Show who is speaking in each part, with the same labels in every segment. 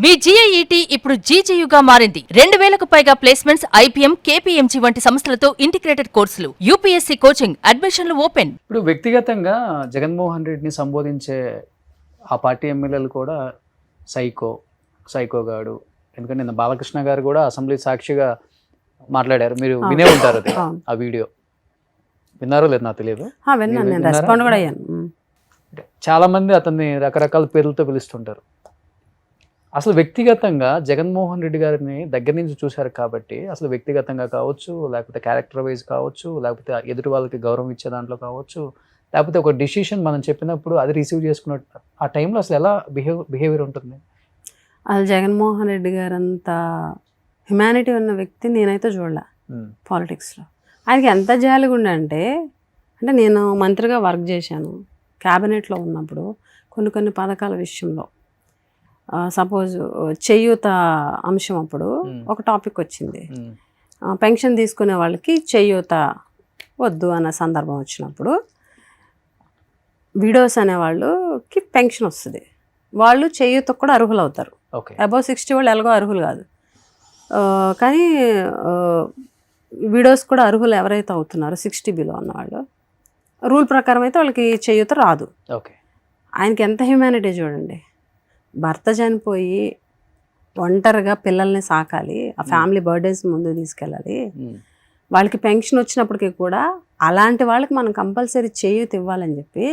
Speaker 1: మీ GIET ఇప్పుడు GGUగా మారింది. 2000కు పైగా ప్లేస్మెంట్స్, IPM, KPMG వంటి సంస్థలతో ఇంటిగ్రేటెడ్ కోర్సులు, UPSC కోచింగ్, అడ్మిషన్లు ఓపెన్.
Speaker 2: ఇప్పుడు వ్యక్తిగతంగా జగన్మోహన్ రెడ్డిని సంబోధించే ఆ పార్టీ ఎమ్మెల్యేలు కూడా సైకోగాడు. ఎందుకంటే నిన్న బాలకృష్ణ గారు కూడా అసెంబ్లీ సాక్షిగా మాట్లాడారు. మీరు వినే ఉంటారు అది, ఆ వీడియో విన్నారో లేదు నాకు తెలియదు. చాలా మంది అతన్ని రకరకాల పేర్లతో పిలుస్తుంటారు. అసలు వ్యక్తిగతంగా జగన్మోహన్ రెడ్డి గారిని దగ్గర నుంచి చూశారు కాబట్టి అసలు వ్యక్తిగతంగా కావచ్చు, లేకపోతే క్యారెక్టర్ వైజ్ కావచ్చు, లేకపోతే ఎదుటి వాళ్ళకి గౌరవం ఇచ్చే దాంట్లో కావచ్చు, లేకపోతే ఒక డిసిషన్ మనం చెప్పినప్పుడు అది రిసీవ్ చేసుకున్నట్టు ఆ టైంలో అసలు ఎలా బిహేవియర్ ఉంటుంది?
Speaker 3: అసలు జగన్మోహన్ రెడ్డి గారు అంత హ్యుమానిటీ ఉన్న వ్యక్తి నేనైతే చూడలే పాలిటిక్స్లో. ఆయనకి ఎంత జాలిగుండే అంటే నేను మంత్రిగా వర్క్ చేశాను, క్యాబినెట్లో ఉన్నప్పుడు కొన్ని పథకాల విషయంలో సపోజ్ చేయూత అంశం అప్పుడు ఒక టాపిక్ వచ్చింది. పెన్షన్ తీసుకునే వాళ్ళకి చేయూత వద్దు అన్న సందర్భం వచ్చినప్పుడు విడోస్ అనే వాళ్ళకి పెన్షన్ వస్తుంది, వాళ్ళు చేయూతకు కూడా అర్హులు అవుతారు. అబౌవ్ 60 వాళ్ళు ఎలాగో అర్హులు కాదు, కానీ విడోస్ కూడా అర్హులు ఎవరైతే అవుతున్నారో 60 బిలో ఉన్నవాళ్ళు రూల్ ప్రకారం అయితే వాళ్ళకి చేయూత రాదు. ఆయనకి ఎంత హ్యూమానిటీ చూడండి. భర్త చనిపోయి ఒంటరిగా పిల్లల్ని సాకాలి, ఆ ఫ్యామిలీ బర్త్డేస్ ముందు తీసుకెళ్ళాలి, వాళ్ళకి పెన్షన్ వచ్చినప్పటికీ కూడా అలాంటి వాళ్ళకి మనం కంపల్సరీ చేయూత ఇవ్వాలని చెప్పి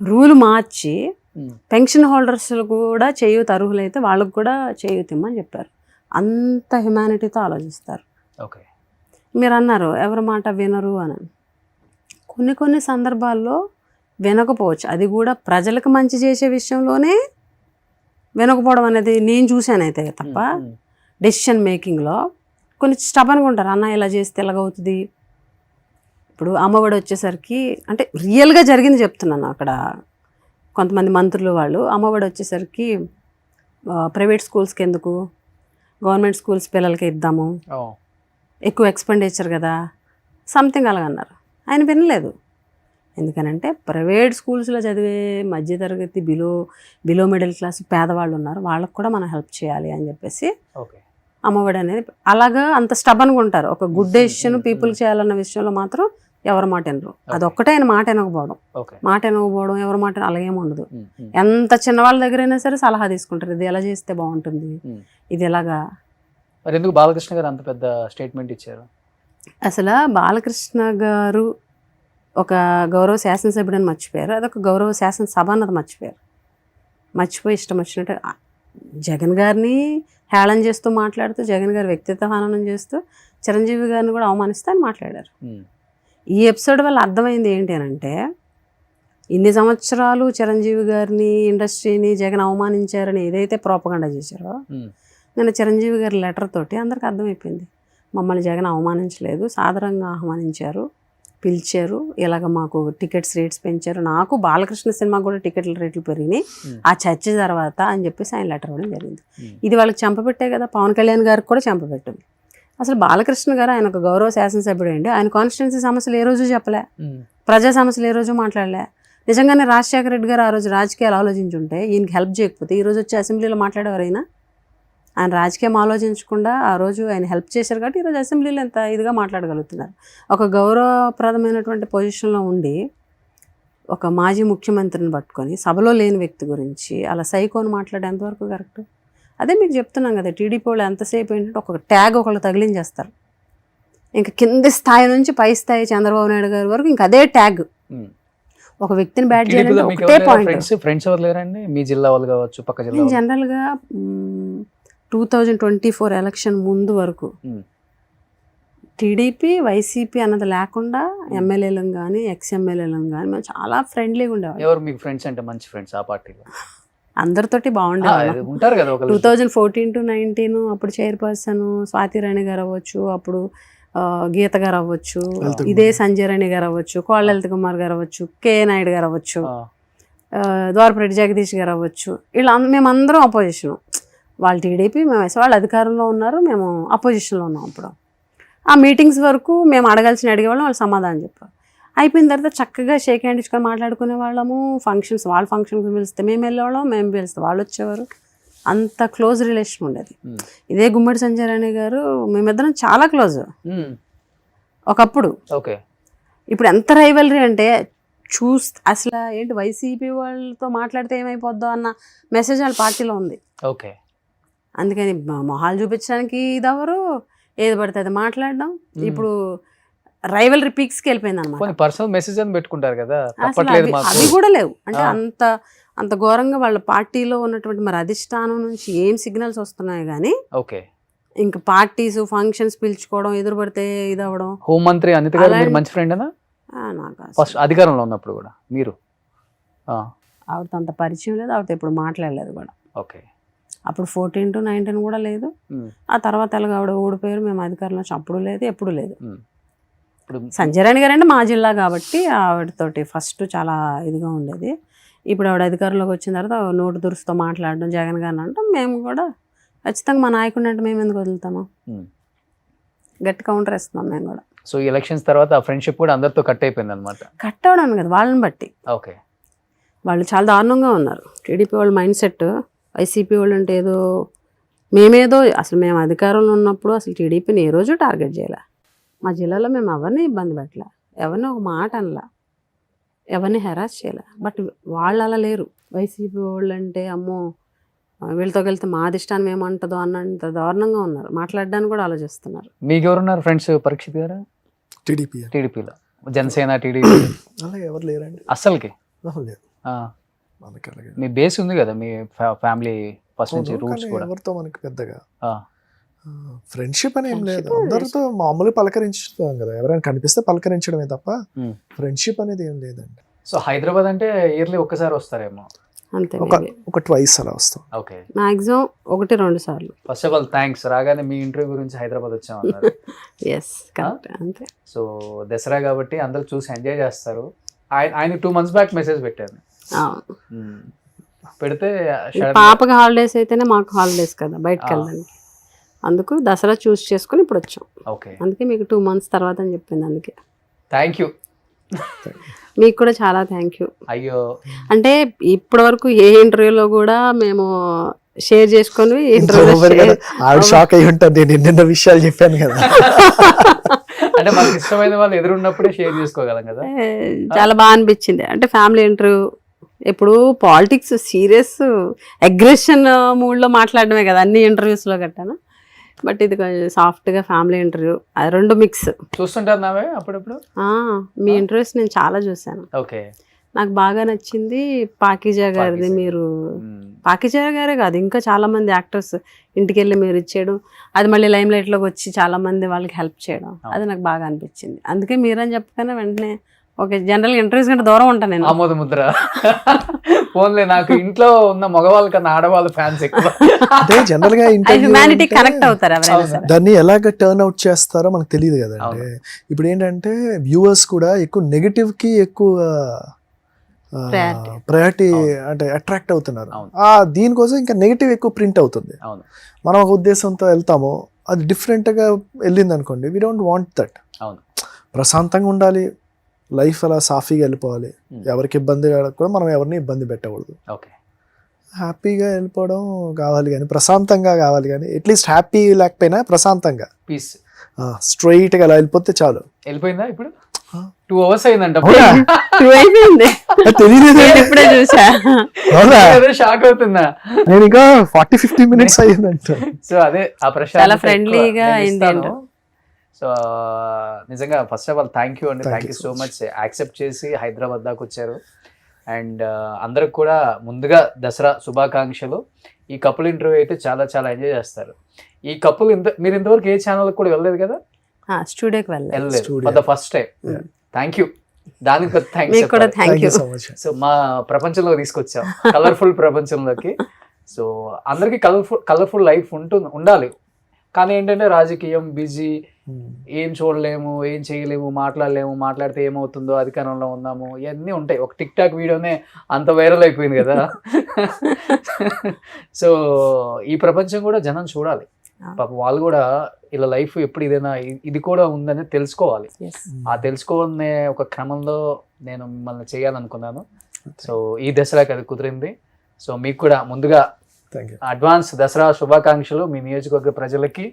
Speaker 3: రూల్ మార్చి పెన్షన్ హోల్డర్స్ కూడా చేయూత అర్హులైతే వాళ్ళకు కూడా చేయూత ఇమ్మని చెప్పారు. అంత హ్యుమానిటీతో ఆలోచిస్తారు. మీరు అన్నారు ఎవరి మాట వినరు అని. కొన్ని సందర్భాల్లో వినకపోవచ్చు, అది కూడా ప్రజలకు మంచి చేసే విషయంలోనే వినకపోవడం అనేది నేను చూశానైతే తప్ప డెసిషన్ మేకింగ్లో కొన్ని స్టబన్గా ఉంటారు. అన్న ఇలా చేస్తే ఎలాగవుతుంది. ఇప్పుడు అమ్మఒడి వచ్చేసరికి అంటే రియల్గా జరిగింది చెప్తున్నాను. అక్కడ కొంతమంది మంత్రులు వాళ్ళు అమ్మఒడి వచ్చేసరికి ప్రైవేట్ స్కూల్స్కి ఎందుకు, గవర్నమెంట్ స్కూల్స్ పిల్లలకి ఇద్దాము, ఎక్కువ ఎక్స్పెండిచర్ కదా, సంథింగ్ అలాగన్నారు. ఆయన వినలేదు. ఎందుకనంటే ప్రైవేట్ స్కూల్స్లో చదివే మధ్యతరగతి బిలో మిడిల్ క్లాస్ పేదవాళ్ళు ఉన్నారు, వాళ్ళకు కూడా మనం హెల్ప్ చేయాలి అని చెప్పేసి అమ్మఒడి అనేది అలాగా అంత స్టబన్గా ఉంటారు. ఒక గుడ్ డెసిషన్ పీపుల్ చేయాలన్న విషయంలో మాత్రం ఎవరి మాట వినరు. అదొక్కటే ఆయన మాట వినకపోవడం, ఎవరి మాట అలాగేమి ఉండదు. ఎంత చిన్నవాళ్ళ దగ్గరైనా సరే సలహా తీసుకుంటారు, ఇది ఎలా చేస్తే బాగుంటుంది, ఇది ఎలాగా.
Speaker 2: మరి ఎందుకు బాలకృష్ణ గారు అంత పెద్ద స్టేట్మెంట్ ఇచ్చారు? అసలు
Speaker 3: బాలకృష్ణ గారు ఒక గౌరవ శాసనసభ్యుడని మర్చిపోయారు, అదొక గౌరవ శాసనసభ అన్నది మర్చిపోయి ఇష్టం వచ్చినట్టు జగన్ గారిని హేళన చేస్తూ మాట్లాడుతూ, జగన్ గారి వ్యక్తిత్వ హననం చేస్తూ, చిరంజీవి గారిని కూడా అవమానిస్తూ అని మాట్లాడారు. ఈ ఎపిసోడ్ వల్ల అర్థమైంది ఏంటి అని అంటే, ఇన్ని సంవత్సరాలు చిరంజీవి గారిని, ఇండస్ట్రీని జగన్ అవమానించారని ఏదైతే ప్రోపగండా చేశారో, నిన్న చిరంజీవి గారి లెటర్ తోటి అందరికి అర్థమైపోయింది. మమ్మల్ని జగన్ అవమానించలేదు, సాధారణంగా ఆహ్వానించారు, పిలిచారు, ఇలాగ మాకు టికెట్స్ రేట్స్ పెంచారు, నాకు బాలకృష్ణ సినిమాకు కూడా టికెట్ల రేట్లు పెరిగినాయి ఆ చర్చ తర్వాత అని చెప్పేసి ఆయన లెటర్ ఇవ్వడం జరిగింది. ఇది వాళ్ళకి చంపబెట్టే కదా, పవన్ కళ్యాణ్ గారికి కూడా చంపబెట్టింది. అసలు బాలకృష్ణ గారు ఆయన ఒక గౌరవ శాసనసభ్యుడు అండి, ఆయన కాన్స్టిట్యున్సీ సమస్యలు ఏ రోజు చెప్పలే, ప్రజా సమస్యలు ఏ రోజు మాట్లాడలే. నిజంగానే రాజశేఖర రెడ్డి గారు ఆ రోజు రాజకీయాలు ఆలోచించుంటే ఈయనకి హెల్ప్ చేయకపోతే ఈరోజు వచ్చి అసెంబ్లీలో మాట్లాడేవారైనా. ఆయన రాజకీయం ఆలోచించకుండా ఆ రోజు ఆయన హెల్ప్ చేశారు కాబట్టి ఈరోజు అసెంబ్లీలో ఎంత ఇదిగా మాట్లాడగలుగుతున్నారు. ఒక గౌరవప్రదమైనటువంటి పొజిషన్లో ఉండి ఒక మాజీ ముఖ్యమంత్రిని పట్టుకొని సభలో లేని వ్యక్తి గురించి అలా సైకోని మాట్లాడే ఎంతవరకు కరెక్ట్? అదే మీకు చెప్తున్నాం కదా, టీడీపీ వాళ్ళు ఎంతసేపు ఏంటంటే ఒక ట్యాగ్ ఒకళ్ళు తగిలించేస్తారు. ఇంకా కింది స్థాయి నుంచి పై స్థాయి చంద్రబాబు నాయుడు గారి వరకు ఇంకా అదే ట్యాగ్. ఒక వ్యక్తిని బ్యాట్ చేయాలంటే ఒకటే పాయింట్.
Speaker 2: ఫ్రెండ్స్ ఎవరు లేరండి మీ జిల్లా వాళ్ళు కావచ్చు, పక్క జిల్లా?
Speaker 3: జనరల్గా 2024 ఎలక్షన్ ముందు వరకు టీడీపీ వైసీపీ అన్నది లేకుండా ఎమ్మెల్యేలను కానీ ఎక్స్ఎమ్మెల్యేలను కానీ మేము చాలా ఫ్రెండ్లీగా ఉండేవాళ్ళం.
Speaker 2: ఎవరు మీకు ఫ్రెండ్స్ అంటే మంచి ఫ్రెండ్స్ ఆ పార్టీలో?
Speaker 3: అందరితోటి బాగుండేవాళ్ళం. 2014 to 19 అప్పుడు చైర్పర్సన్ స్వాతిరాణి గారు అవ్వచ్చు, అప్పుడు గీత గారు అవ్వచ్చు, ఇదే సంజయ్ రాణి గారు అవ్వచ్చు, కోళ్ళ లలిత్ కుమార్ గారు అవ్వచ్చు, కే నాయుడు గారు అవ్వచ్చు, ద్వారపురెడ్డి జగదీష్ గారు అవ్వచ్చు, ఇలా మేమందరం అపోజిషను. వాళ్ళు టీడీపీ, మేము వాళ్ళు అధికారంలో ఉన్నారు, మేము అపోజిషన్లో ఉన్నాం. అప్పుడు ఆ మీటింగ్స్ వరకు మేము అడగాల్సిన వాళ్ళు సమాధానం చెప్పారు. అయిపోయిన తర్వాత చక్కగా షేక్ హ్యాండ్ ఇచ్చుకొని మాట్లాడుకునే వాళ్ళము. ఫంక్షన్స్ వాళ్ళ ఫంక్షన్కి పిలిస్తే మేము వెళ్ళేవాళ్ళం, మేము పిలిస్తే వాళ్ళు వచ్చేవారు. అంత క్లోజ్ రిలేషన్ ఉండేది.
Speaker 2: Hmm.
Speaker 3: ఇదే గుమ్మడి సంజయ్ రాణి గారు మేమిద్దరం చాలా క్లోజ్ ఒకప్పుడు.
Speaker 2: ఓకే.
Speaker 3: ఇప్పుడు ఎంత రైవలరీ అంటే అసలు ఏంటి వైసీపీ వాళ్ళతో మాట్లాడితే ఏమైపోద్దో అన్న మెసేజ్ వాళ్ళ పార్టీలో ఉంది.
Speaker 2: ఓకే.
Speaker 3: అందుకని మొహాలు చూపించడానికి ఇదెవరు ఏది పడితే అది మాట్లాడడం. ఇప్పుడు రైవలరీ పీక్స్కి వెళ్ళిపోయింది అనమాట.
Speaker 2: పర్సనల్ మెసేజ్ అని పెట్టుకుంటారు కదా,
Speaker 3: అసలు అవి కూడా లేవు. అంటే అంత ఘోరంగా వాళ్ళ పార్టీలో ఉన్నటువంటి మరి అధిష్టానం నుంచి ఏం సిగ్నల్స్ వస్తున్నాయి కానీ
Speaker 2: ఓకే.
Speaker 3: ఇంకా పార్టీస్ ఫంక్షన్స్ పిలుచుకోవడం, ఎదురు పడితే ఇది అవ్వడం.
Speaker 2: హోంమంత్రి అనిత గారు మీరు మంచి ఫ్రెండ్ అనా?
Speaker 3: నాకు
Speaker 2: ఫస్ట్ అధికారంలో ఉన్నప్పుడు కూడా మీరు?
Speaker 3: ఆవిడతో అంత పరిచయం లేదు, ఆవిడతో ఎప్పుడు మాట్లాడలేదు కూడా.
Speaker 2: ఓకే.
Speaker 3: అప్పుడు 14 to 19 కూడా లేదు. ఆ తర్వాత ఎలాగ ఆవిడ ఓడిపోయారు, మేము అధికారంలో అప్పుడు లేదు, ఎప్పుడు లేదు. సంజయ్ రాణి గారు అంటే మా జిల్లా కాబట్టి ఆవిడతోటి ఫస్ట్ చాలా ఇదిగా ఉండేది. ఇప్పుడు ఆవిడ అధికారంలోకి వచ్చిన తర్వాత నోటు దురుసుతో మాట్లాడడం, జగన్ గారిని అంటే మేము కూడా ఖచ్చితంగా మా నాయకుడిని అంటే మేము ఎందుకు వదులుతాము, గట్టి కౌంటర్ ఇస్తున్నాం మేము కూడా.
Speaker 2: సో ఈ ఎలక్షన్స్ తర్వాత ఆ ఫ్రెండ్షిప్ కూడా అందరితో కట్ అయిపోయింది అనమాట.
Speaker 3: కట్ అవడం కదా, వాళ్ళని బట్టి.
Speaker 2: ఓకే.
Speaker 3: వాళ్ళు చాలా దారుణంగా ఉన్నారు. టీడీపీ వాళ్ళ మైండ్ సెట్, వైసీపీ వాళ్ళు అంటే ఏదో మేమేదో, అసలు మేము అధికారంలో ఉన్నప్పుడు అసలు టీడీపీని ఏ రోజు టార్గెట్ చేయలే. మా జిల్లాలో మేము ఎవరిని ఇబ్బంది పెట్టలే, ఎవరిని ఒక మాట అనలా, ఎవరిని హెరాస్ చేయలే. బట్ వాళ్ళు అలా లేరు. వైసీపీ వాళ్ళు అంటే అమ్మో వీళ్ళతో వెళ్తే మా అధిష్టానం ఏమంటుందో అన్నంత దారుణంగా ఉన్నారు. మాట్లాడడానికి కూడా ఆలోచిస్తున్నారు.
Speaker 2: మీకు ఎవరున్నారు ఫ్రెండ్స్? పరీక్షిత్ గారు టీడీపీలో, జనసేన, టీడీపీ
Speaker 4: అలా ఎవరు లేరండి
Speaker 2: అస్సలకి?
Speaker 4: లేదు.
Speaker 2: మీ బేస్ ఉంది కదా, మీ ఫ్యామిలీ ఫస్ట్ నుంచి రూట్స్ కూడా.
Speaker 4: ఎవరితో మనకి పెద్దగా ఫ్రెండ్షిప్ అని ఏం లేదు. అందరితో మామూలుగా పలకరించుతాం కదా, ఎవరైనా కనిపిస్తే పలకరించడమే తప్ప ఫ్రెండ్షిప్ అనేది ఏం లేదండి.
Speaker 2: సో హైదరాబాద్ అంటే ఇయర్లీ ఒక్కసారి వస్తారేమో?
Speaker 3: అంతే,
Speaker 4: ఒక ట్వైస్ అలా వస్తాం.
Speaker 2: ఓకే.
Speaker 3: మాక్సిమం 1-2 సార్లు.
Speaker 2: ఫస్ట్ ఆఫ్ ఆల్ థ్యాంక్స్, రాగానే మీ ఇంటర్వ్యూ గురించి హైదరాబాద్ వచ్చామన్నారు.
Speaker 3: ఎస్, కరెక్ట్, అంతే.
Speaker 2: సో దసరా కాబట్టి అందరూ చూసి ఎంజాయ్ చేస్తారు. ఆయన 2 months బ్యాక్ మెసేజ్ పెట్టాను, పెడితే
Speaker 3: పాపకి హాలిడేస్ అయితేనే మాకు హాలిడేస్ కదా బయటకు వెళ్ళడానికి. అందుకు దసరా చూస్ చేసుకుని ఇప్పుడు వచ్చాం.
Speaker 2: ఓకే. అందుకే
Speaker 3: మీకు 2 months తర్వాత అని చెప్పింది. అందుకే
Speaker 2: థ్యాంక్ యూ.
Speaker 3: మీకు కూడా చాలా థ్యాంక్ యూ.
Speaker 2: అయ్యో,
Speaker 3: అంటే ఇప్పటి వరకు ఏ ఇంటర్వ్యూలో కూడా మేము షేర్ చేసుకొని
Speaker 4: ఆవిడ షాక్ అయి ఉంటుంది, నేను ఎన్నెన్నో విషయాలు చెప్పాను కదా.
Speaker 2: అంటే మనకి ఇష్టమైన వాళ్ళు ఎదురున్నప్పుడే షేర్ చేసుకోగలం కదా.
Speaker 3: చాలా బాగా అనిపించింది. అంటే ఫ్యామిలీ ఇంటర్వ్యూ ఎప్పుడు పాలిటిక్స్ సీరియస్ అగ్రెషన్ మూడ్లో మాట్లాడడమే కదా అన్ని ఇంటర్వ్యూస్లో గట్టాను. బట్ ఇది కొంచెం సాఫ్ట్గా ఫ్యామిలీ ఇంటర్వ్యూ, అది 2 mix.
Speaker 2: చూస్తుంటారు నావే అప్పుడప్పుడు?
Speaker 3: మీ ఇంటర్వ్యూస్ నేను చాలా చూసాను.
Speaker 2: ఓకే.
Speaker 3: నాకు బాగా నచ్చింది పాకిజా గారిది. మీరు పాకిజా గారే కాదు, ఇంకా చాలా మంది యాక్టర్స్ ఇంటికి వెళ్ళి మీరు ఇచ్చేయడం, అది మళ్ళీ లైమ్ లైట్లోకి వచ్చి చాలా మంది వాళ్ళకి హెల్ప్ చేయడం, అది నాకు బాగా అనిపించింది. అందుకే మీరని చెప్పగానే వెంటనే ఓకే, జనరల్ ఇంటర్వ్యూస్ కంటే దూరం ఉంటాను నేను.
Speaker 2: ఆమోద ముద్ర. ఫోన్లే, నాకు ఇంట్లో ఉన్న మగవాళ్ళ కన్నా ఆడవాళ్ళ ఫ్యాన్స్ ఎక్కువ.
Speaker 4: అంటే జనరల్ గా
Speaker 3: హ్యుమానిటీ కనెక్ట్ అవుతారు ఎవరైనా.
Speaker 4: దాన్ని ఎలాగ టర్న్ అవుట్ చేస్తారో మనకు తెలియదు కదండి. ఇప్పుడు ఏంటంటే వ్యూవర్స్ కూడా ఎక్కువ నెగటివ్ కి ఎక్కువ ప్రయారిటీ అంటే అట్రాక్ట్ అవుతున్నారు. దీనికోసం ఇంకా నెగటివ్ ఎక్కువ ప్రింట్ అవుతుంది. మనం ఒక ఉద్దేశంతో వెళ్తాము, అది డిఫరెంట్ గా వెళ్ళింది అనుకోండి, వీ డోంట్ వాంట్ దట్. ప్రశాంతంగా ఉండాలి, లైఫ్ అలా సాఫీగా వెళ్ళిపోవాలి, ఎవరికి ఇబ్బంది కూడా మనం ఎవరిని ఇబ్బంది పెట్టకూడదు. హ్యాపీగా వెళ్ళిపోవడం కావాలి కానీ, ప్రశాంతంగా కావాలి కానీ, అట్లీస్ట్ హ్యాపీ లేకపోయినా ప్రశాంతంగా పీస్ స్ట్రైట్ గా అలా వెళ్ళిపోతే చాలు.
Speaker 2: వెళ్ళిపోయిందా? ఇప్పుడు 2 hours అయిందంట.
Speaker 3: ఇప్పుడే చూసా,
Speaker 2: షాక్ అవుతుందా?
Speaker 4: నేను ఇంకా 40-50 minutes అయ్యిందంట.
Speaker 2: సో అదే ఆ
Speaker 3: చాలా ఫ్రెండ్లీగా అయింది.
Speaker 2: సో నిజంగా first of all thank you అండి, thank you so much accept చేసి హైదరాబాద్ దాకా వచ్చారు. అండ్ అందరికి కూడా ముందుగా దసరా శుభాకాంక్షలు. ఈ కపుల్ ఇంటర్వ్యూ అయితే చాలా చాలా ఎంజాయ్ చేస్తారు. ఈ కపుల్ మీరు ఇంతవరకు ఏ ఛానల్ కూడా వెళ్ళలేదు కదా?
Speaker 3: స్టూడియోకి వెళ్ళలేదు,
Speaker 2: for the first time. Thank you, దానికి థ్యాంక్స్. సో మా ప్రపంచంలో తీసుకొచ్చాం, కలర్ఫుల్ ప్రపంచంలోకి. సో అందరికి కలర్ఫుల్ లైఫ్ ఉండాలి. కానీ ఏంటంటే రాజకీయం బిజీ, ఏం చూడలేము, ఏం చేయలేము, మాట్లాడితే ఏమవుతుందో, అధికారంలో ఉన్నాము, ఇవన్నీ ఉంటాయి. ఒక టిక్ టాక్ వీడియోనే అంత వైరల్ అయిపోయింది కదా. సో ఈ ప్రపంచం కూడా జనం చూడాలి. పాప వాళ్ళు కూడా ఇలా లైఫ్ ఎప్పుడు ఇదేనా, ఇది కూడా ఉందని తెలుసుకోవాలి. ఆ తెలుసుకోవాలనే ఒక క్రమంలో నేను మిమ్మల్ని చేయాలనుకున్నాను. సో ఈ దసరాకి అది కుదిరింది. సో మీకు కూడా ముందుగా
Speaker 4: థ్యాంక్ యూ.
Speaker 2: అడ్వాన్స్ దసరా శుభాకాంక్షలు మీ నియోజకవర్గ ప్రజలకి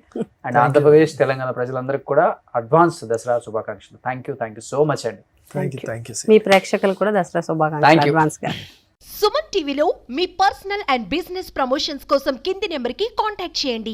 Speaker 2: అండ్ ఆంధ్రప్రదేశ్ తెలంగాణ ప్రజలందరికీ కూడా అడ్వాన్స్ దసరా శుభాకాంక్షలు. థ్యాంక్ యూ సో మచ్ అండి.
Speaker 4: Thank you.
Speaker 3: మీ ప్రేక్షకులు కూడా దసరా
Speaker 2: Thank
Speaker 3: శుభాకాంక్షలు
Speaker 2: you.
Speaker 3: అడ్వాన్స్ గా.
Speaker 5: సుమన్ టీవీలో మీ పర్సనల్ అండ్ బిజినెస్ ప్రమోషన్స్ కోసం కింది నెంబర్కి కాంటాక్ట్ చేయండి.